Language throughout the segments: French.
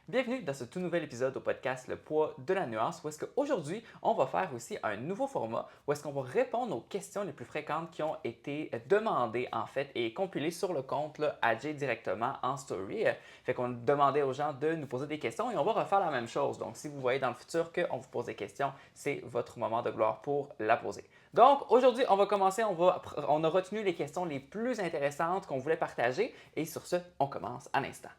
Bienvenue dans ce tout nouvel épisode au podcast Le poids de la nuance où est-ce qu'aujourd'hui, on va faire aussi un nouveau format où est-ce qu'on va répondre aux questions les plus fréquentes qui ont été demandées en fait et compilées sur le compte là, AJ directement en story. Fait qu'on demandait aux gens de nous poser des questions et on va refaire la même chose. Donc si vous voyez dans le futur qu'on vous pose des questions, c'est votre moment de gloire pour la poser. Donc aujourd'hui, on va commencer, on a retenu les questions les plus intéressantes qu'on voulait partager et sur ce, on commence à l'instant.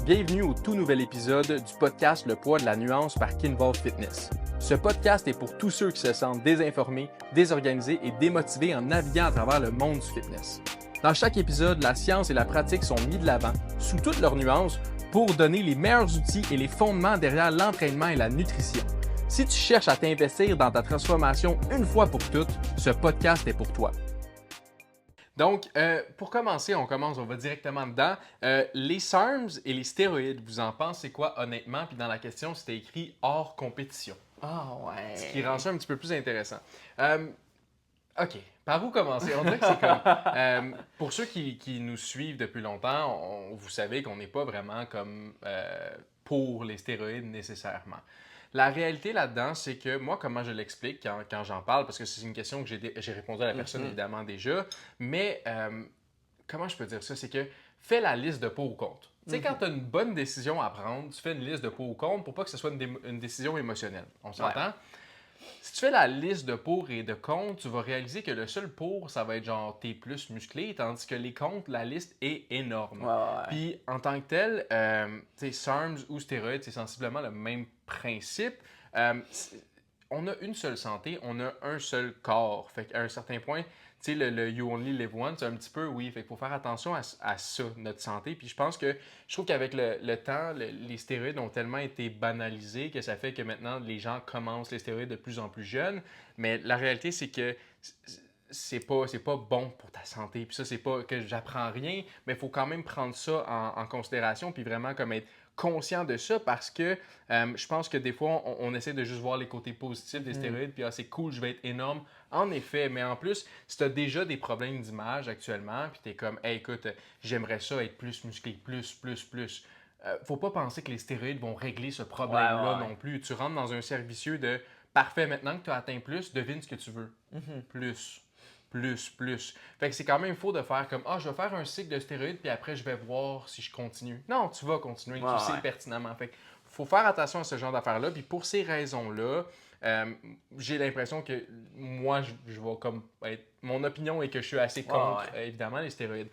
Bienvenue au tout nouvel épisode du podcast Le poids de la nuance par Kinvolve Fitness. Ce podcast est pour tous ceux qui se sentent désinformés, désorganisés et démotivés en naviguant à travers le monde du fitness. Dans chaque épisode, la science et la pratique sont mis de l'avant, sous toutes leurs nuances, pour donner les meilleurs outils et les fondements derrière l'entraînement et la nutrition. Si tu cherches à t'investir dans ta transformation une fois pour toutes, ce podcast est pour toi. Donc, pour commencer, on va directement dedans. Les SARMs et les stéroïdes, vous en pensez quoi honnêtement? Puis dans la question, c'était écrit hors compétition. Oh ouais. Ce qui rend ça un petit peu plus intéressant. OK, par où commencer? On dirait que c'est comme... pour ceux qui nous suivent depuis longtemps, vous savez qu'on n'est pas vraiment comme pour les stéroïdes nécessairement. La réalité là-dedans, c'est que moi, comment je l'explique quand j'en parle, parce que c'est une question que j'ai répondu à la personne évidemment déjà, mais comment je peux dire ça? C'est que fais la liste de pour ou contre. Tu sais, quand tu as une bonne décision à prendre, tu fais une liste de pour ou contre pour pas que ce soit une décision émotionnelle. On s'entend? Ouais. Si tu fais la liste de pour et de contre, tu vas réaliser que le seul pour, ça va être genre t'es plus musclé, tandis que les contre, la liste est énorme. Ouais. Puis en tant que tel, tu sais, SARMs ou stéroïdes, c'est sensiblement le même principe. On a une seule santé, on a un seul corps. Fait qu'à un certain point, tu sais, le You Only Live Once, c'est un petit peu, oui. Fait qu'il faut faire attention à ça, notre santé. Puis je trouve qu'avec le temps, les stéroïdes ont tellement été banalisés que ça fait que maintenant, les gens commencent les stéroïdes de plus en plus jeunes. Mais la réalité, c'est que c'est pas bon pour ta santé. Puis ça, c'est pas que j'apprends rien, mais il faut quand même prendre ça en considération puis vraiment comme être conscient de ça parce que je pense que des fois, on essaie de juste voir les côtés positifs des stéroïdes puis c'est cool, je vais être énorme. En effet, mais en plus, si tu as déjà des problèmes d'image actuellement puis tu es comme, hey, écoute, j'aimerais ça être plus musclé, plus. Faut pas penser que les stéroïdes vont régler ce problème-là non plus. Tu rentres dans un cercle vicieux de parfait, maintenant que tu as atteint plus, devine ce que tu veux. Plus. Fait que c'est quand même faux de faire comme je vais faire un cycle de stéroïdes puis après je vais voir si je continue. Non, tu vas continuer, tu sais pertinemment. Fait que faut faire attention à ce genre d'affaires-là. Puis pour ces raisons-là, j'ai l'impression que moi, je vais comme être... Mon opinion est que je suis assez contre, évidemment, les stéroïdes.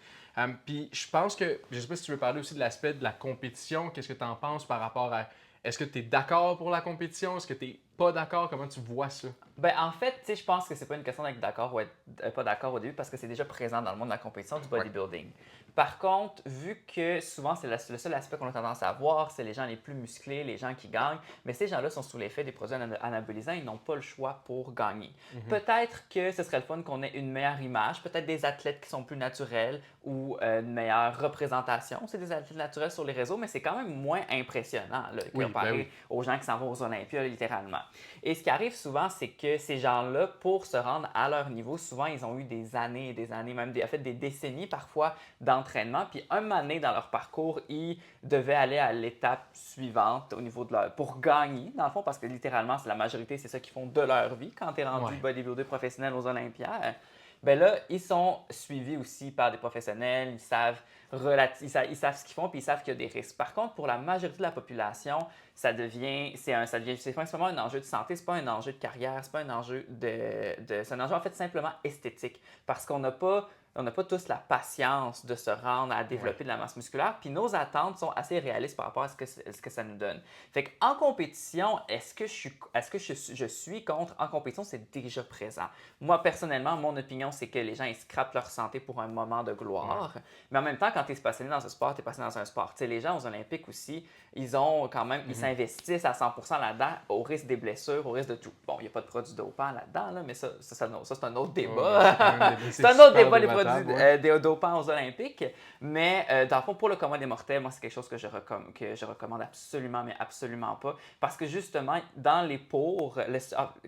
Puis je pense que, je sais pas si tu veux parler aussi de l'aspect de la compétition. Qu'est-ce que tu en penses par rapport à... Est-ce que tu es d'accord pour la compétition? Est-ce que tu n'es pas d'accord? Comment tu vois ça? Ben, en fait, tu sais, je pense que c'est pas une question d'être d'accord ou être pas d'accord au début parce que c'est déjà présent dans le monde de la compétition du bodybuilding. Par contre, vu que souvent c'est le seul aspect qu'on a tendance à voir, c'est les gens les plus musclés, les gens qui gagnent, mais ces gens-là sont sous l'effet des produits anabolisants, ils n'ont pas le choix pour gagner. Peut-être que ce serait le fun qu'on ait une meilleure image, peut-être des athlètes qui sont plus naturels ou une meilleure représentation. C'est des athlètes naturels sur les réseaux, mais c'est quand même moins impressionnant là, comparé aux gens qui s'en vont aux Olympiades littéralement. Et ce qui arrive souvent, c'est que ces gens-là, pour se rendre à leur niveau, souvent, ils ont eu des années et des années, même des décennies parfois d'entraînement. Puis un moment donné dans leur parcours, ils devaient aller à l'étape suivante au niveau de pour gagner, dans le fond, parce que littéralement, c'est la majorité, c'est ça qu'ils font de leur vie quand tu es rendu bodybuilder professionnel aux Olympiades. Ben là, ils sont suivis aussi par des professionnels, ils savent ce qu'ils font puis ils savent qu'il y a des risques. Par contre, pour la majorité de la population, c'est principalement un enjeu de santé, c'est pas un enjeu de carrière, c'est pas un enjeu c'est un enjeu en fait simplement esthétique parce qu'on n'a pas tous la patience de se rendre à développer de la masse musculaire, puis nos attentes sont assez réalistes par rapport à ce que ça nous donne. Fait qu'en compétition, est-ce que je suis contre? En compétition, c'est déjà présent. Moi, personnellement, mon opinion, c'est que les gens, ils scrapent leur santé pour un moment de gloire. Mais en même temps, quand tu es passionné dans ce sport, tu es passionné dans un sport. Tu sais, les gens aux Olympiques aussi, ils ont quand même, ils s'investissent à 100% là-dedans au risque des blessures, au risque de produits dopants là-dedans, là, mais ça c'est un autre débat. C'est un autre débat, les produits produits dopants aux Olympiques. Mais dans le fond, pour le commun des mortels, moi, c'est quelque chose que je recommande absolument, mais absolument pas. Parce que justement, dans les pour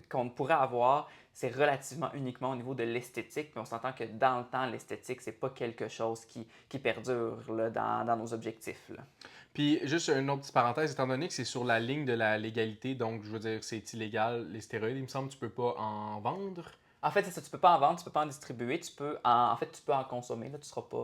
qu'on pourrait avoir, c'est relativement uniquement au niveau de l'esthétique. Puis on s'entend que dans le temps, l'esthétique, c'est pas quelque chose qui perdure là, dans nos objectifs. Là. Puis, juste une autre petite parenthèse, étant donné que c'est sur la ligne de la légalité, donc je veux dire, c'est illégal, les stéroïdes, il me semble que tu peux pas en vendre. En fait, c'est ça, tu peux pas en vendre, tu peux pas en distribuer, tu peux en consommer. Là,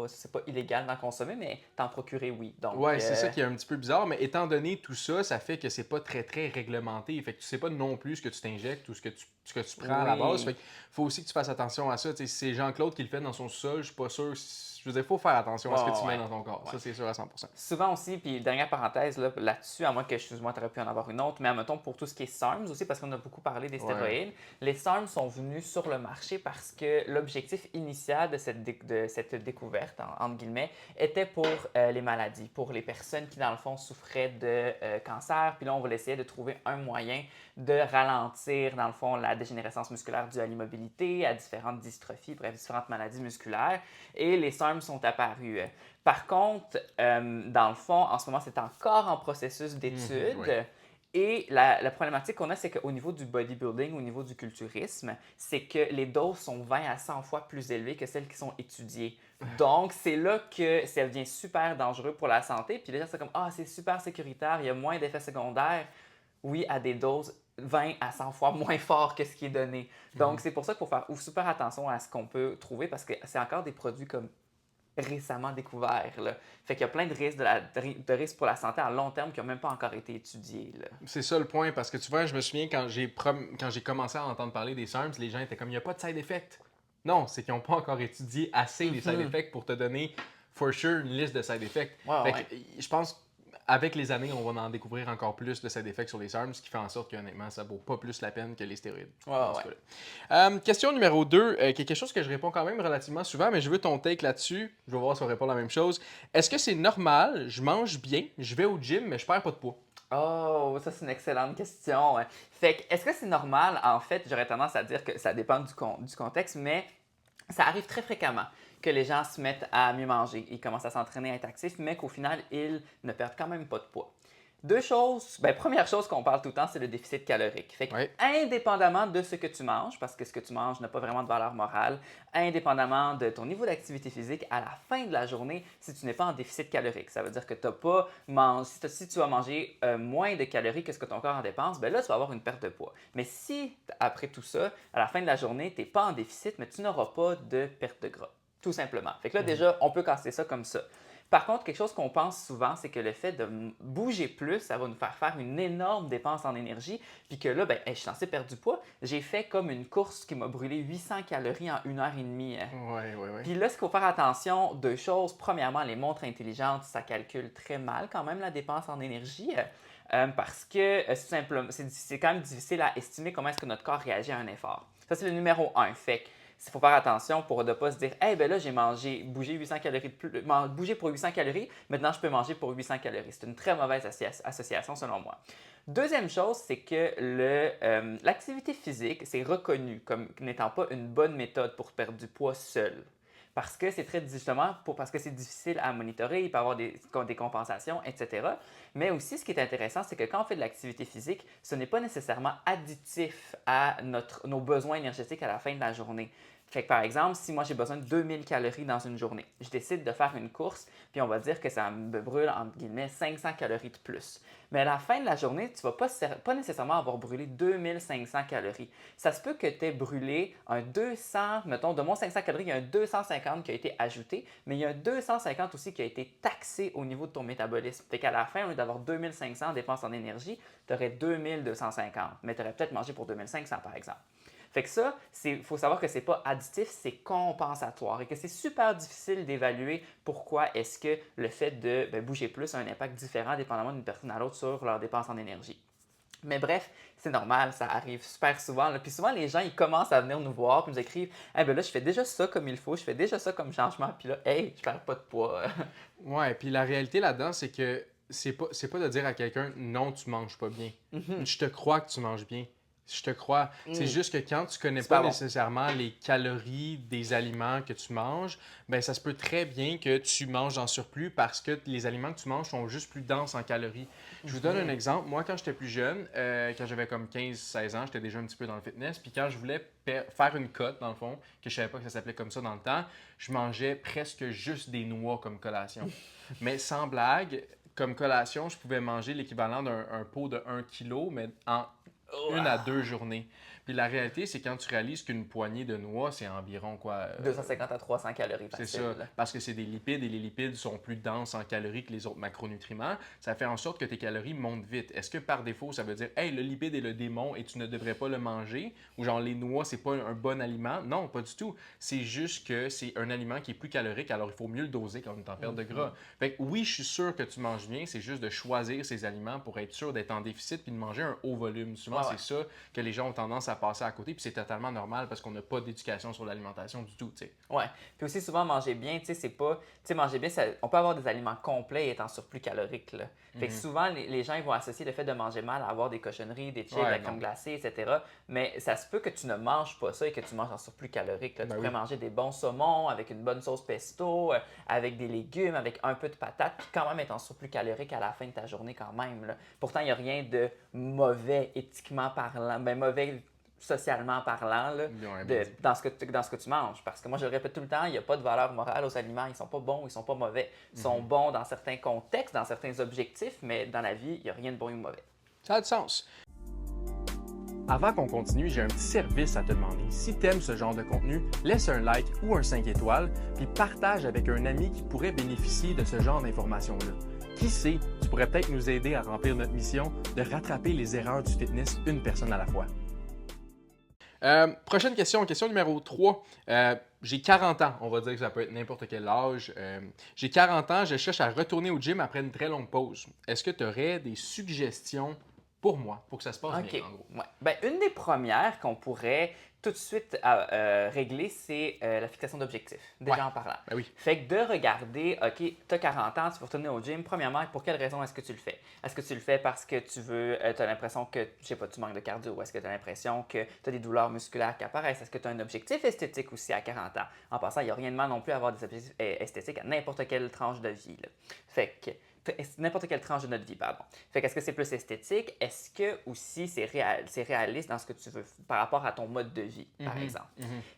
c'est pas illégal d'en consommer, mais t'en procurer, oui. Donc, Ouais, c'est ça qui est un petit peu bizarre, mais étant donné tout ça, ça fait que c'est pas très très réglementé. Fait que tu sais pas non plus ce que tu t'injectes ou ce que tu prends à la base. oui. Fait que faut aussi que tu fasses attention à ça. Tu sais, si c'est Jean-Claude qui le fait dans son sol, je suis pas sûr. Je veux dire, faut faire attention à ce que tu mets dans ton corps. Ouais. Ça, c'est sûr à 100%. Souvent aussi, puis dernière parenthèse là-dessus, à moins que, excuse-moi, tu aurais pu en avoir une autre, mais admettons pour tout ce qui est SARMs aussi, parce qu'on a beaucoup parlé des stéroïdes, les SARMs sont venus sur le marché parce que l'objectif initial de cette découverte, entre guillemets, était pour les maladies, pour les personnes qui, dans le fond, souffraient de cancer. Puis là, on va essayer de trouver un moyen de ralentir, dans le fond, la dégénérescence musculaire due à l'immobilité, à différentes dystrophies, bref, différentes maladies musculaires. Et les SARMs sont apparus. Par contre, dans le fond, en ce moment, c'est encore en processus d'étude. Et la problématique qu'on a, c'est qu'au niveau du bodybuilding, au niveau du culturisme, c'est que les doses sont 20 à 100 fois plus élevées que celles qui sont étudiées. Donc, c'est là que ça devient super dangereux pour la santé. Puis les gens, c'est comme, ah, c'est super sécuritaire, il y a moins d'effets secondaires. Oui, à des doses 20 à 100 fois moins fort que ce qui est donné. Donc, c'est pour ça qu'il faut faire super attention à ce qu'on peut trouver parce que c'est encore des produits comme récemment découverts. Là. Fait qu'il y a plein de risques, de risques pour la santé à long terme qui n'ont même pas encore été étudiés. Là. C'est ça le point, parce que tu vois, je me souviens quand j'ai commencé à entendre parler des SARMs, les gens étaient comme, il n'y a pas de side effect. Non, c'est qu'ils n'ont pas encore étudié assez les side effects pour te donner, for sure, une liste de side effects. Je pense avec les années, on va en découvrir encore plus de side effects sur les SARMs, ce qui fait en sorte qu'honnêtement, ça vaut pas plus la peine que les stéroïdes. Question numéro 2, quelque chose que je réponds quand même relativement souvent, mais je veux ton take là-dessus. Je vais voir si on répond la même chose. Est-ce que c'est normal, je mange bien, je vais au gym, mais je perds pas de poids? Oh, ça c'est une excellente question. Fait que, est-ce que c'est normal? En fait, j'aurais tendance à dire que ça dépend du contexte, mais ça arrive très fréquemment que les gens se mettent à mieux manger. Ils commencent à s'entraîner, à être actifs, mais qu'au final, ils ne perdent quand même pas de poids. Deux choses. Première chose qu'on parle tout le temps, c'est le déficit calorique. Fait que, indépendamment de ce que tu manges, parce que ce que tu manges n'a pas vraiment de valeur morale, indépendamment de ton niveau d'activité physique, à la fin de la journée, si tu n'es pas en déficit calorique, ça veut dire que tu n'as pas mangé, si tu as mangé moins de calories que ce que ton corps en dépense, ben là, tu vas avoir une perte de poids. Mais si, après tout ça, à la fin de la journée, tu n'es pas en déficit, mais tu n'auras pas de perte de gras. Tout simplement. Fait que là, déjà, on peut casser ça comme ça. Par contre, quelque chose qu'on pense souvent, c'est que le fait de bouger plus, ça va nous faire une énorme dépense en énergie. Puis que là, je suis censé perdre du poids. J'ai fait comme une course qui m'a brûlé 800 calories en 1 heure et demie. Puis là, ce qu'il faut faire attention, deux choses. Premièrement, les montres intelligentes, ça calcule très mal quand même la dépense en énergie. Parce que c'est quand même difficile à estimer comment est-ce que notre corps réagit à un effort. Ça, c'est le numéro 1. Fait que il faut faire attention pour ne pas se dire hey, ben là, bougé 800 calories de plus, bougé pour 800 calories, maintenant je peux manger pour 800 calories. C'est une très mauvaise association selon moi. Deuxième chose, c'est que l'activité physique, c'est reconnu comme n'étant pas une bonne méthode pour perdre du poids seul. Parce que c'est parce que c'est difficile à monitorer, il peut y avoir des compensations, etc. Mais aussi, ce qui est intéressant, c'est que quand on fait de l'activité physique, ce n'est pas nécessairement additif à nos besoins énergétiques à la fin de la journée. Fait que par exemple, si moi j'ai besoin de 2000 calories dans une journée, je décide de faire une course, puis on va dire que ça me brûle entre guillemets 500 calories de plus. Mais à la fin de la journée, tu ne vas pas nécessairement avoir brûlé 2500 calories. Ça se peut que tu aies brûlé un 200, mettons, de mon 500 calories, il y a un 250 qui a été ajouté, mais il y a un 250 aussi qui a été taxé au niveau de ton métabolisme. Fait qu'à la fin, au lieu d'avoir 2500 dépenses en énergie, tu aurais 2250, mais tu aurais peut-être mangé pour 2500 par exemple. Fait que ça, il faut savoir que ce n'est pas additif, c'est compensatoire et que c'est super difficile d'évaluer pourquoi est-ce que le fait de bouger plus a un impact différent dépendamment d'une personne à l'autre sur leurs dépenses en énergie. Mais bref, c'est normal, ça arrive super souvent. Là. Puis souvent, les gens, ils commencent à venir nous voir puis nous écrivent hey, ben là, je fais déjà ça comme il faut, je fais déjà ça comme changement, puis là, hey, je perds pas de poids. Ouais, puis la réalité là-dedans, c'est que c'est pas de dire à quelqu'un non, tu manges pas bien. Je te crois que tu manges bien. Je te crois. C'est juste que quand tu connais C'est pas pas bon. nécessairement les calories des aliments que tu manges, ben ça se peut très bien que tu manges en surplus parce que les aliments que tu manges sont juste plus denses en calories. Je vous donne un exemple. Moi, quand j'étais plus jeune, quand j'avais comme 15-16 ans, j'étais déjà un petit peu dans le fitness. Puis quand je voulais faire une cote, dans le fond, que je savais pas que ça s'appelait comme ça dans le temps, je mangeais presque juste des noix comme collation. Mais sans blague, comme collation, je pouvais manger l'équivalent d'un pot de 1 kg, mais en 1 à 2 journées. Puis la réalité, c'est quand tu réalises qu'une poignée de noix, c'est environ quoi? 250 à 300 calories C'est facile. ça, parce que c'est des lipides et les lipides sont plus denses en calories que les autres macronutriments. Ça fait en sorte que tes calories montent vite. Est-ce que par défaut, ça veut dire, hey, le lipide est le démon et tu ne devrais pas le manger? Ou genre, les noix, c'est pas un bon aliment? Non, pas du tout. C'est juste que c'est un aliment qui est plus calorique, alors il faut mieux le doser quand on est en perte de gras. Fait que oui, je suis sûr que tu manges bien, c'est juste de choisir ces aliments pour être sûr d'être en déficit puis de manger un haut volume. Souvent, c'est ça que les gens ont tendance à passer à côté, puis c'est totalement normal parce qu'on n'a pas d'éducation sur l'alimentation du tout, tu sais. Ouais. Puis aussi, souvent, manger bien, tu sais, c'est pas. Tu sais, manger bien, on peut avoir des aliments complets et être en surplus calorique, là. Fait que souvent, les gens ils vont associer le fait de manger mal à avoir des cochonneries, des chips, de la crème glacée, etc. Mais ça se peut que tu ne manges pas ça et que tu manges en surplus calorique, là. Tu pourrais manger des bons saumons avec une bonne sauce pesto, avec des légumes, avec un peu de patates, puis quand même être en surplus calorique à la fin de ta journée, quand même, là. Pourtant, il n'y a rien de mauvais éthiquement parlant, ben mauvais socialement parlant, là, dans ce que tu manges. Parce que moi, je le répète tout le temps, il n'y a pas de valeur morale aux aliments. Ils ne sont pas bons, ils ne sont pas mauvais. Ils sont bons dans certains contextes, dans certains objectifs, mais dans la vie, il n'y a rien de bon et de mauvais. Ça a du sens. Avant qu'on continue, j'ai un petit service à te demander. Si tu aimes ce genre de contenu, laisse un like ou un 5 étoiles, puis partage avec un ami qui pourrait bénéficier de ce genre d'informations-là. Qui sait, tu pourrais peut-être nous aider à remplir notre mission de rattraper les erreurs du fitness une personne à la fois. Prochaine question, question numéro 3. J'ai 40 ans, on va dire que ça peut être n'importe quel âge. J'ai 40 ans, je cherche à retourner au gym après une très longue pause. Est-ce que tu aurais des suggestions pour moi, pour que ça se passe bien, en gros? Ouais. Ben, une des premières qu'on pourrait tout de suite régler, c'est la fixation d'objectifs, déjà en parlant. Ben oui. Fait que de regarder, OK, tu as 40 ans, tu veux retourner au gym, premièrement, pour quelle raison est-ce que tu le fais? Est-ce que tu le fais parce que tu veux, tu as l'impression que, je sais pas, tu manques de cardio, ou est-ce que tu as l'impression que tu as des douleurs musculaires qui apparaissent? Est-ce que tu as un objectif esthétique aussi à 40 ans? En passant, il n'y a rien de mal non plus à avoir des objectifs esthétiques à n'importe quelle tranche de vie, là. Fait que n'importe quelle tranche de notre vie, pardon. Fait qu'est-ce que c'est plus esthétique? Est-ce que aussi c'est réaliste dans ce que tu veux par rapport à ton mode de vie, par exemple?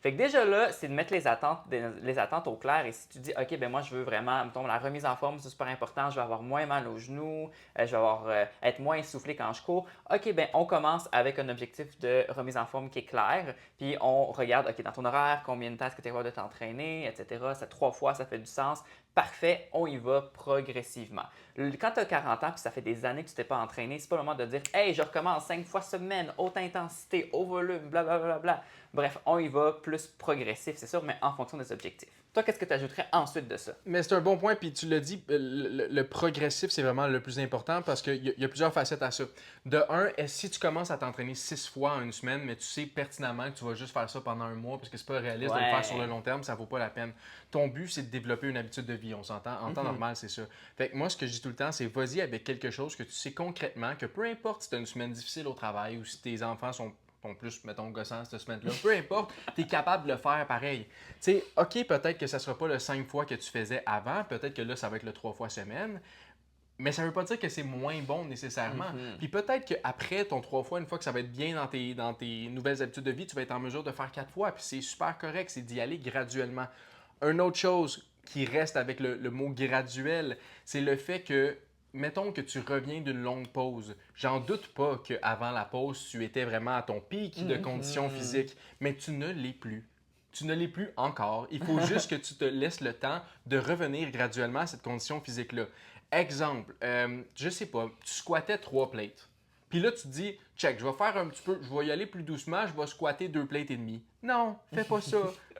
Fait que déjà là, c'est de mettre les attentes au clair. Et si tu dis, OK, ben moi, je veux vraiment, mettons, la remise en forme, c'est super important, je vais avoir moins mal aux genoux, je vais être moins essoufflé quand je cours. OK, ben on commence avec un objectif de remise en forme qui est clair, puis on regarde, OK, dans ton horaire, combien de temps est-ce que tu es capable de t'entraîner, etc. Ça 3 fois, ça fait du sens. Parfait, on y va progressivement. Quand tu as 40 ans et ça fait des années que tu t'es pas entraîné, c'est pas le moment de dire « Hey, je recommence 5 fois semaine, haute intensité, haut volume, blablabla. » Bref, on y va plus progressif, c'est sûr, mais en fonction des objectifs. Toi, qu'est-ce que tu ajouterais ensuite de ça? Mais c'est un bon point, puis tu l'as dit, le progressif, c'est vraiment le plus important parce qu'il y a plusieurs facettes à ça. De un, si tu commences à t'entraîner 6 fois en une semaine, mais tu sais pertinemment que tu vas juste faire ça pendant un mois parce que c'est pas réaliste de le faire sur le long terme, ça vaut pas la peine. Ton but, c'est de développer une habitude de vie, on s'entend. En temps normal, c'est ça. Fait que moi, ce que je dis tout le temps, c'est vas-y avec quelque chose que tu sais concrètement, que peu importe si tu as une semaine difficile au travail ou si tes enfants sont plus, mettons, gossants cette semaine-là. Peu importe, tu es capable de le faire pareil. Tu sais, OK, peut-être que ça ne sera pas le 5 fois que tu faisais avant, peut-être que là, ça va être le 3 fois semaine, mais ça ne veut pas dire que c'est moins bon nécessairement. Puis peut-être qu'après ton 3 fois, une fois que ça va être bien dans tes nouvelles habitudes de vie, tu vas être en mesure de faire 4 fois, puis c'est super correct, c'est d'y aller graduellement. Une autre chose qui reste avec le mot graduel, c'est le fait que mettons que tu reviens d'une longue pause. J'en doute pas qu'avant la pause, tu étais vraiment à ton pic de condition physique, mais tu ne l'es plus. Tu ne l'es plus encore. Il faut juste que tu te laisses le temps de revenir graduellement à cette condition physique-là. Exemple, je sais pas, tu squattais 3 plates. Puis là, tu te dis, check, je vais faire un petit peu, je vais y aller plus doucement, je vais squatter 2 plates et demie. Non, fais pas ça.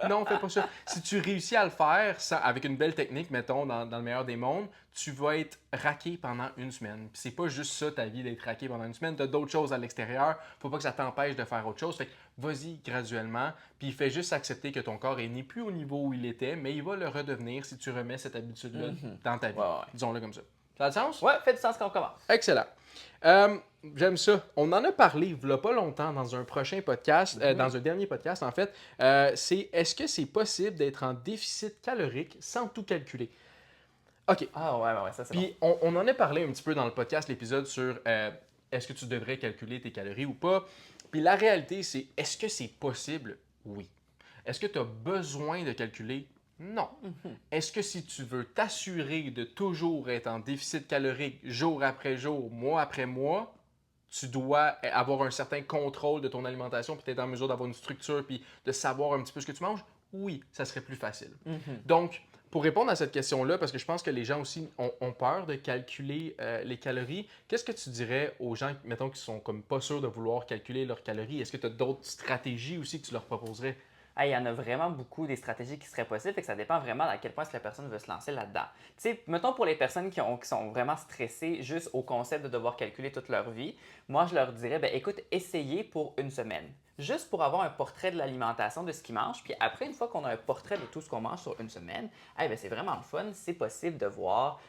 Non, fais pas ça. Si tu réussis à le faire avec une belle technique, mettons, dans le meilleur des mondes, tu vas être raqué pendant une semaine. Puis c'est pas juste ça ta vie d'être raqué pendant une semaine. Tu as d'autres choses à l'extérieur. Faut pas que ça t'empêche de faire autre chose. Fait que vas-y graduellement. Puis fais juste accepter que ton corps n'est plus au niveau où il était, mais il va le redevenir si tu remets cette habitude-là dans ta vie. Disons-le comme ça. Ça a du sens? Ouais, fait du sens qu'on commence. Excellent. j'aime ça. On en a parlé il y a pas longtemps dans un prochain podcast, dans un dernier podcast en fait. C'est est-ce que c'est possible d'être en déficit calorique sans tout calculer? OK. Ah ouais, ça c'est bon. Puis on en a parlé un petit peu dans le podcast, l'épisode sur est-ce que tu devrais calculer tes calories ou pas. Puis la réalité, c'est est-ce que c'est possible? Oui. Est-ce que tu as besoin de calculer? Non. Est-ce que si tu veux t'assurer de toujours être en déficit calorique jour après jour, mois après mois, tu dois avoir un certain contrôle de ton alimentation, puis être en mesure d'avoir une structure, puis de savoir un petit peu ce que tu manges? Oui, ça serait plus facile. Donc, pour répondre à cette question-là, parce que je pense que les gens aussi ont peur de calculer les calories, qu'est-ce que tu dirais aux gens, mettons, qui sont comme pas sûrs de vouloir calculer leurs calories? Est-ce que tu as d'autres stratégies aussi que tu leur proposerais? Ah, il y en a vraiment beaucoup des stratégies qui seraient possibles, fait que ça dépend vraiment à quel point est-ce que la personne veut se lancer là-dedans. Tu sais, mettons pour les personnes qui sont vraiment stressées juste au concept de devoir calculer toute leur vie, moi je leur dirais, ben écoute, essayez pour une semaine. Juste pour avoir un portrait de l'alimentation, de ce qu'ils mangent. Puis après, une fois qu'on a un portrait de tout ce qu'on mange sur une semaine, eh ben, c'est vraiment le fun. C'est possible de voir,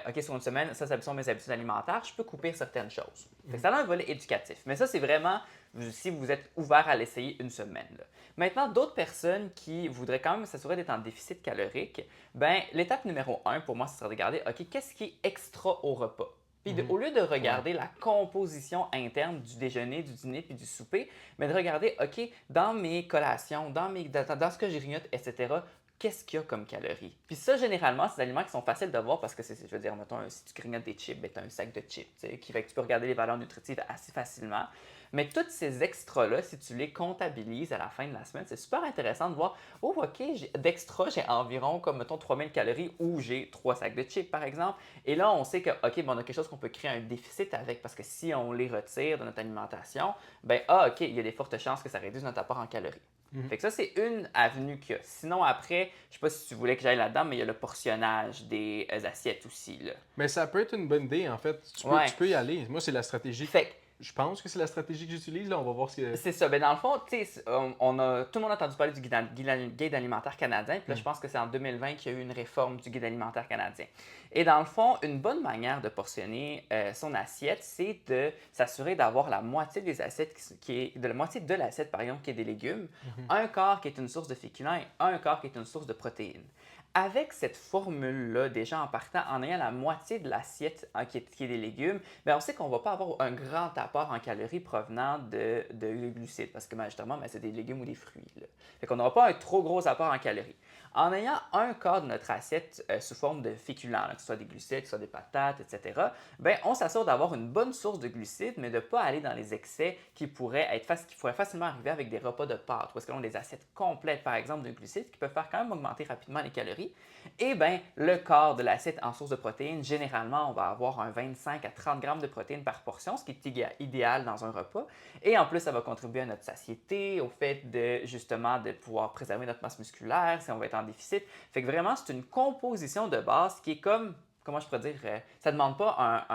OK, sur une semaine, ça sont mes habitudes alimentaires, je peux couper certaines choses. Fait que ça a un volet éducatif. Mais ça, c'est vraiment si vous êtes ouvert à l'essayer une semaine. Là. Maintenant, d'autres personnes qui voudraient quand même s'assurer d'être en déficit calorique, ben l'étape numéro 1 pour moi, ce serait de regarder, OK, qu'est-ce qui est extra au repas? Puis au lieu de regarder la composition interne du déjeuner, du dîner puis du souper, mais de regarder, OK, dans mes collations, dans ce que je grignote, etc., qu'est-ce qu'il y a comme calories? Puis ça, généralement, c'est des aliments qui sont faciles de voir parce que je veux dire, mettons, si tu grignotes des chips, ben, tu as un sac de chips, qui fait que tu peux regarder les valeurs nutritives assez facilement. Mais tous ces extras-là, si tu les comptabilises à la fin de la semaine, c'est super intéressant de voir, oh, OK, d'extra, j'ai environ, comme mettons, 3000 calories ou j'ai 3 sacs de chips, par exemple. Et là, on sait que, OK, ben, on a quelque chose qu'on peut créer un déficit avec parce que si on les retire de notre alimentation, ben, OK, il y a des fortes chances que ça réduise notre apport en calories. Fait que ça, c'est une avenue qu'il y a. Sinon, après, je sais pas si tu voulais que j'aille là-dedans, mais il y a le portionnage des assiettes aussi, là. Mais ça peut être une bonne idée, en fait. Ouais. Tu peux y aller. Moi, c'est la stratégie. Fait que Je pense que c'est la stratégie que j'utilise. Là, on va voir ce que. c'est ça. Ben, dans le fond, tu sais, tout le monde a entendu parler du guide alimentaire canadien. Puis là, je pense que c'est en 2020 qu'il y a eu une réforme du guide alimentaire canadien. Et dans le fond, une bonne manière de portionner son assiette, c'est de s'assurer d'avoir la moitié des assiettes de la moitié de l'assiette, par exemple, qui est des légumes, un quart qui est une source de féculents et un quart qui est une source de protéines. Avec cette formule-là, déjà en partant, en ayant la moitié de l'assiette qui est des légumes, bien, on sait qu'on ne va pas avoir un grand apport en calories provenant de glucides parce que justement, c'est des légumes ou des fruits. Là. Fait qu'on n'aura pas un trop gros apport en calories. En ayant un quart de notre assiette sous forme de féculents, là, que ce soit des glucides, que ce soit des patates, etc., bien, on s'assure d'avoir une bonne source de glucides, mais de ne pas aller dans les excès qui pourraient facilement arriver avec des repas de pâtes, parce que l'on a des assiettes complètes, par exemple, de glucides qui peuvent faire quand même augmenter rapidement les calories. Et bien, le quart de l'assiette en source de protéines, généralement, on va avoir un 25 à 30 grammes de protéines par portion, ce qui est idéal dans un repas. Et en plus, ça va contribuer à notre satiété, au fait de, justement, de pouvoir préserver notre masse musculaire si on va être en déficit. Fait que vraiment, c'est une composition de base qui est comme, comment je pourrais dire, ça ne demande pas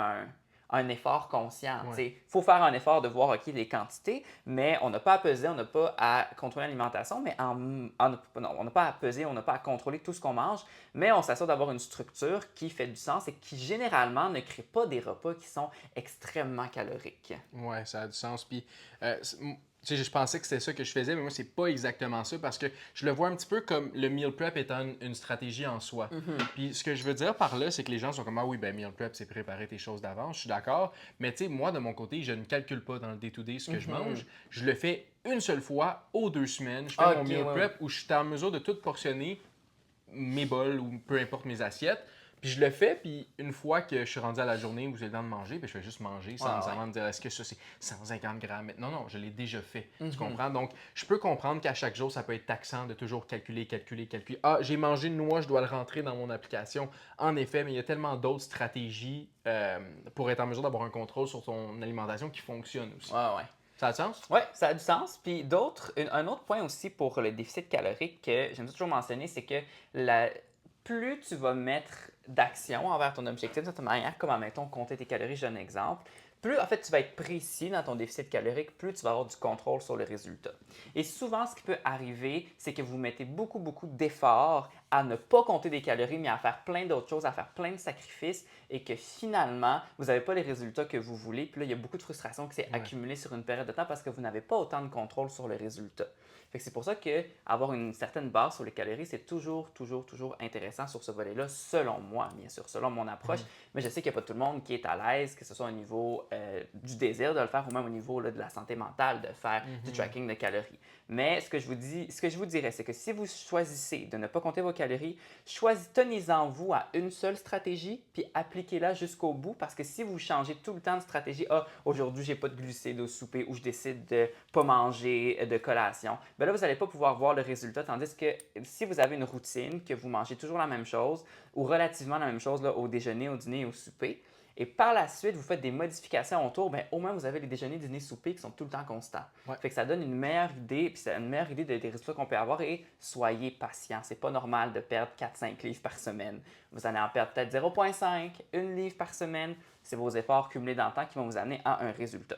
un effort conscient. Il faut faire un effort de voir, OK, les quantités, mais on n'a pas à peser, on n'a pas à contrôler l'alimentation, mais non, on n'a pas à peser, on n'a pas à contrôler tout ce qu'on mange, mais on s'assure d'avoir une structure qui fait du sens et qui, généralement, ne crée pas des repas qui sont extrêmement caloriques. Ouais, ça a du sens. Puis, tu sais, je pensais que c'était ça que je faisais, mais moi, c'est pas exactement ça parce que je le vois un petit peu comme le meal prep étant une stratégie en soi. Puis, ce que je veux dire par là, c'est que les gens sont comme, ah oui, ben meal prep, c'est préparer tes choses d'avance. Je suis d'accord. Mais, tu sais, moi, de mon côté, je ne calcule pas dans le day-to-day ce que je mange. Je le fais une seule fois aux 2 semaines. Je fais mon meal prep où je suis en mesure de tout portionner mes bols ou peu importe mes assiettes. Puis je le fais, puis une fois que je suis rendu à la journée où j'ai le temps de manger, puis je fais juste manger sans nécessairement me dire est-ce que ça c'est 150 grammes. Non, je l'ai déjà fait. Tu comprends? Donc, je peux comprendre qu'à chaque jour, ça peut être taxant de toujours calculer. Ah, j'ai mangé une noix, je dois le rentrer dans mon application. En effet, mais il y a tellement d'autres stratégies pour être en mesure d'avoir un contrôle sur ton alimentation qui fonctionnent aussi. Ouais. Ça a du sens? Oui, ça a du sens. Puis un autre point aussi pour le déficit calorique que j'aime toujours mentionner, c'est que plus tu vas mettre d'action envers ton objectif de ta manière, comme admettons compter tes calories, j'ai un exemple, plus en fait tu vas être précis dans ton déficit calorique, plus tu vas avoir du contrôle sur le résultat. Et souvent, ce qui peut arriver, c'est que vous mettez beaucoup d'efforts à ne pas compter des calories, mais à faire plein d'autres choses, à faire plein de sacrifices et que finalement, vous n'avez pas les résultats que vous voulez. Puis là, il y a beaucoup de frustration qui s'est accumulée sur une période de temps parce que vous n'avez pas autant de contrôle sur le résultat. Fait que c'est pour ça qu'avoir une certaine base sur les calories, c'est toujours intéressant sur ce volet-là, selon moi, bien sûr, selon mon approche. Mais je sais qu'il n'y a pas tout le monde qui est à l'aise, que ce soit au niveau du désir de le faire ou même au niveau là, de la santé mentale, de faire du tracking de calories. Mais ce que je vous dirais, c'est que si vous choisissez de ne pas compter vos calories, tenez-en vous à une seule stratégie, puis appliquez-la jusqu'au bout, parce que si vous changez tout le temps de stratégie, aujourd'hui, j'ai pas de glucides au souper ou je décide de ne pas manger de collation, bien là, vous n'allez pas pouvoir voir le résultat, tandis que si vous avez une routine, que vous mangez toujours la même chose ou relativement la même chose là, au déjeuner, au dîner et au souper, et par la suite, vous faites des modifications autour, bien, au moins, vous avez les déjeuners, dîners, soupers qui sont tout le temps constants. Fait que ça donne une meilleure idée, puis c'est une meilleure idée des résultats qu'on peut avoir et soyez patient. C'est pas normal de perdre 4-5 livres par semaine. Vous allez en perdre peut-être 0,5, 1 livre par semaine. C'est vos efforts cumulés dans le temps qui vont vous amener à un résultat.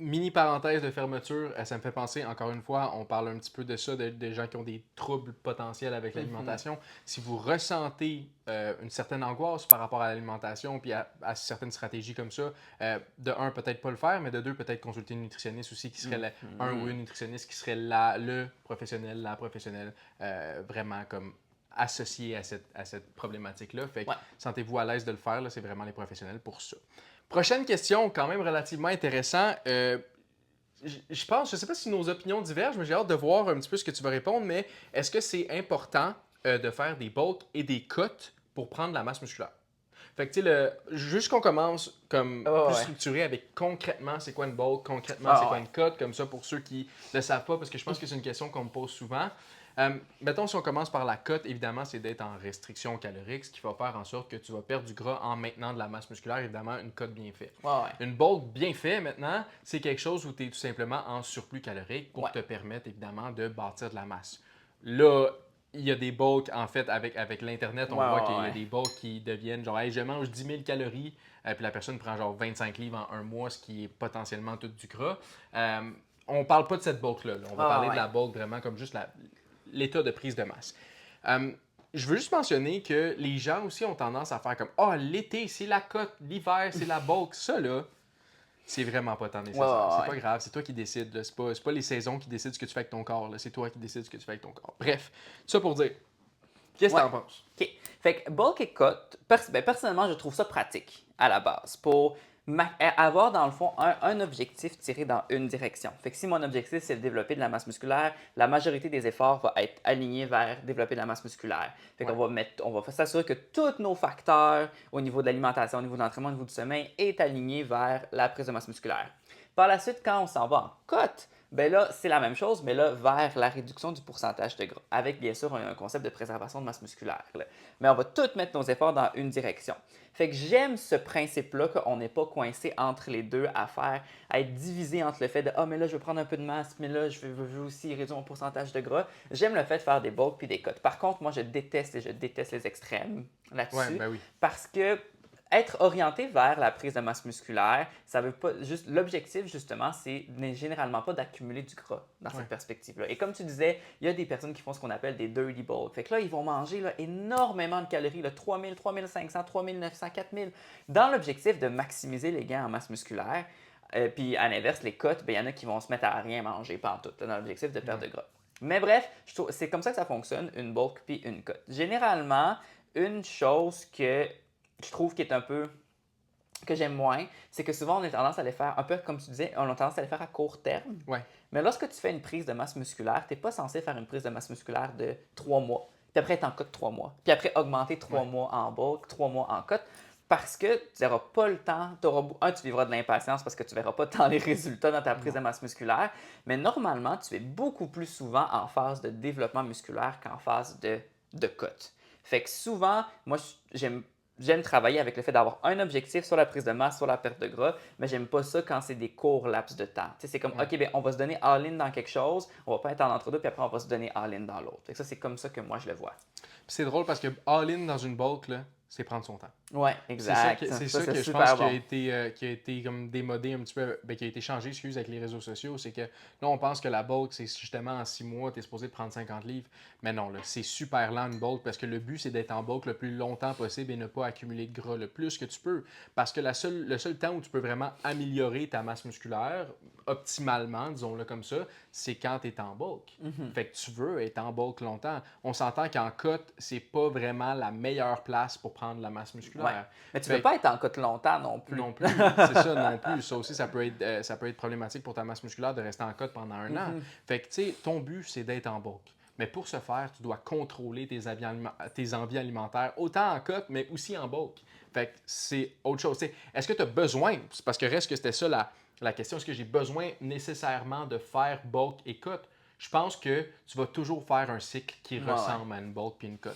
Mini parenthèse de fermeture, ça me fait penser, encore une fois, on parle un petit peu de ça, des gens qui ont des troubles potentiels avec l'alimentation. Si vous ressentez une certaine angoisse par rapport à l'alimentation puis à certaines stratégies comme ça, de un, peut-être pas le faire, mais de deux, peut-être consulter une nutritionniste aussi qui serait un ou une nutritionniste qui serait le professionnel, la professionnelle, vraiment comme associé à cette problématique-là. Fait que sentez-vous à l'aise de le faire, là, c'est vraiment les professionnels pour ça. Prochaine question, quand même relativement intéressant. Je pense, je ne sais pas si nos opinions divergent, mais j'ai hâte de voir un petit peu ce que tu vas répondre, mais est-ce que c'est important de faire des bulks et des cuts pour prendre la masse musculaire? Fait que, tu sais, juste qu'on commence comme plus structuré avec concrètement c'est quoi une bulk, concrètement c'est quoi une cut, comme ça pour ceux qui ne le savent pas, parce que je pense que c'est une question qu'on me pose souvent. Mettons, si on commence par la cote, évidemment, c'est d'être en restriction calorique, ce qui va faire en sorte que tu vas perdre du gras en maintenant de la masse musculaire, évidemment, une cote bien faite. Une bulk bien faite, maintenant, c'est quelque chose où tu es tout simplement en surplus calorique pour te permettre, évidemment, de bâtir de la masse. Là, il y a des bulks, en fait, avec l'Internet, on voit qu'il y a des bulks qui deviennent genre, hey, je mange 10 000 calories, puis la personne prend genre 25 livres en un mois, ce qui est potentiellement tout du gras. On parle pas de cette bulk-là. On va parler de la bulk vraiment comme juste l'état de prise de masse. Je veux juste mentionner que les gens aussi ont tendance à faire comme l'été, c'est la cote, l'hiver, c'est la bulk. Ça, là, c'est vraiment pas tant nécessaire. C'est pas grave, c'est toi qui décides. C'est pas les saisons qui décident ce que tu fais avec ton corps. C'est toi qui décides ce que tu fais avec ton corps. Bref, ça pour dire. Qu'est-ce que t'en penses? OK. Fait que bulk et cut, personnellement, je trouve ça pratique à la base pour avoir dans le fond un objectif tiré dans une direction. Fait que si mon objectif c'est de développer de la masse musculaire, la majorité des efforts va être alignée vers développer de la masse musculaire. Fait qu'on va s'assurer que tous nos facteurs au niveau de l'alimentation, au niveau de l'entraînement, au niveau du sommeil est aligné vers la prise de masse musculaire. Par la suite, quand on s'en va en cut, ben là, c'est la même chose, mais là, vers la réduction du pourcentage de gras, avec bien sûr un concept de préservation de masse musculaire. Là. Mais on va tous mettre nos efforts dans une direction. Fait que j'aime ce principe-là, qu'on n'est pas coincé entre les deux à être divisé entre le fait de mais là, je veux prendre un peu de masse, mais là, je veux aussi réduire mon pourcentage de gras. J'aime le fait de faire des bulks puis des cuts. Par contre, moi, je déteste les extrêmes là-dessus. Parce que être orienté vers la prise de masse musculaire, ça veut pas juste l'objectif justement, n'est généralement pas d'accumuler du gras dans cette perspective-là. Et comme tu disais, il y a des personnes qui font ce qu'on appelle des dirty bulk. Fait que là, ils vont manger énormément de calories, 3000, 3500, 3900, 4000, dans l'objectif de maximiser les gains en masse musculaire. Puis à l'inverse, les cuts, il y en a qui vont se mettre à rien manger pantoute, dans l'objectif de perdre de gras. Mais bref, c'est comme ça que ça fonctionne, une bulk puis une cut. Généralement, une chose que je trouve qui est un peu que j'aime moins, c'est que souvent on a tendance à les faire, un peu comme tu disais, on a tendance à les faire à court terme. Mais lorsque tu fais une prise de masse musculaire, tu n'es pas censé faire une prise de masse musculaire de 3 mois. Puis après, tu en cut 3 mois. Puis après, augmenter 3 mois en bulk, 3 mois en cut. Parce que tu n'auras pas le temps, tu vivras de l'impatience parce que tu ne verras pas tant les résultats dans ta prise de masse musculaire. Mais normalement, tu es beaucoup plus souvent en phase de développement musculaire qu'en phase de cut. Fait que souvent, moi, j'aime travailler avec le fait d'avoir un objectif sur la prise de masse, sur la perte de gras, mais j'aime pas ça quand c'est des courts laps de temps. T'sais, c'est comme, OK, on va se donner all-in dans quelque chose, on va pas être en entre-deux, puis après, on va se donner all-in dans l'autre. Ça, c'est comme ça que moi, je le vois. Puis c'est drôle parce que all-in dans une bulk, là, c'est prendre son temps. Ouais, exact. C'est Ça, ça c'est que je super pense bon. qui a été comme démodé un petit peu, ben, qui a été changé, excuse, avec les réseaux sociaux. C'est que là, on pense que la bulk, c'est justement en 6 mois, tu es supposé prendre 50 livres. Mais non, là, c'est super lent une bulk parce que le but, c'est d'être en bulk le plus longtemps possible et ne pas accumuler de gras le plus que tu peux. Parce que le seul temps où tu peux vraiment améliorer ta masse musculaire, optimalement, disons-le comme ça, c'est quand tu es en bulk. Mhm. Fait que tu veux être en bulk longtemps. On s'entend qu'en cut, c'est pas vraiment la meilleure place pour prendre de la masse Ouais. musculaire. Mais tu veux Fait pas être en côte longtemps non plus. non plus, c'est ça non plus. Ça aussi, ça peut être problématique pour ta masse musculaire de rester en côte pendant un an. Mhm. Fait que, tu sais, ton but, c'est d'être en bulk. Mais pour ce faire, tu dois contrôler tes envies alimentaires, autant en côte, mais aussi en bulk. Fait que c'est autre chose. T'sais, est-ce que tu as besoin, c'est parce que reste que c'était ça la question, est-ce que j'ai besoin nécessairement de faire bulk et cut? Je pense que tu vas toujours faire un cycle qui Ouais, ouais. ressemble à une bulk puis une cut.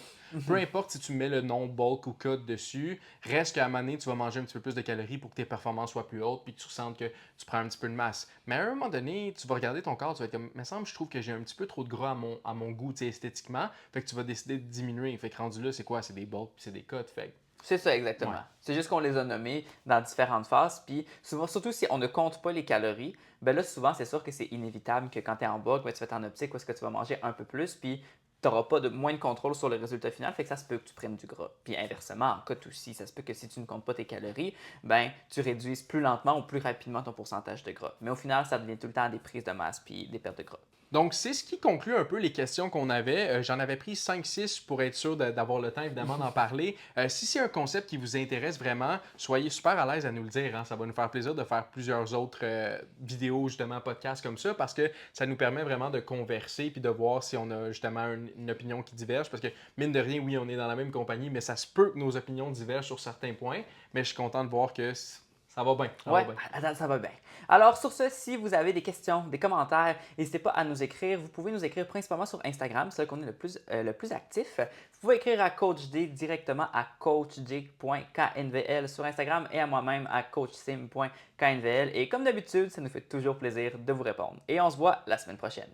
Peu importe si tu mets le nom bulk ou cut dessus, reste qu'à un moment donné, tu vas manger un petit peu plus de calories pour que tes performances soient plus hautes puis que tu ressentes que tu prends un petit peu de masse. Mais à un moment donné, tu vas regarder ton corps, tu vas être comme, me semble, je trouve que j'ai un petit peu trop de gras à mon goût, esthétiquement. Fait que tu vas décider de diminuer. Fait que rendu là, c'est quoi? C'est des bulks puis c'est des cuts. Fait C'est ça, que, ouais. exactement. C'est juste qu'on les a nommés dans différentes phases. Puis souvent, surtout si on ne compte pas les calories, ben là, souvent, c'est sûr que c'est inévitable que quand tu es en bulk, ben, tu vas être en optique où est-ce que tu vas manger un peu plus, puis tu n'auras pas moins de contrôle sur le résultat final, fait que ça se peut que tu prennes du gras. Puis inversement, en cas aussi, ça se peut que si tu ne comptes pas tes calories, ben tu réduises plus lentement ou plus rapidement ton pourcentage de gras. Mais au final, ça devient tout le temps des prises de masse puis des pertes de gras. Donc, c'est ce qui conclut un peu les questions qu'on avait. J'en avais pris 5-6 pour être sûr d'avoir le temps, évidemment, d'en parler. Si c'est un concept qui vous intéresse vraiment, soyez super à l'aise à nous le dire. Hein. Ça va nous faire plaisir de faire plusieurs autres vidéos, justement, podcasts comme ça, parce que ça nous permet vraiment de converser puis de voir si on a justement une opinion qui diverge. Parce que, mine de rien, oui, on est dans la même compagnie, mais ça se peut que nos opinions divergent sur certains points. Mais je suis content de voir que ça va bien. Ça va Ouais, bien. ça va bien. Alors, sur ce, si vous avez des questions, des commentaires, n'hésitez pas à nous écrire. Vous pouvez nous écrire principalement sur Instagram, c'est là qu'on est le plus actif. Vous pouvez écrire à Coach D directement à coachd.knvl sur Instagram et à moi-même à coachsim.knvl. Et comme d'habitude, ça nous fait toujours plaisir de vous répondre. Et on se voit la semaine prochaine.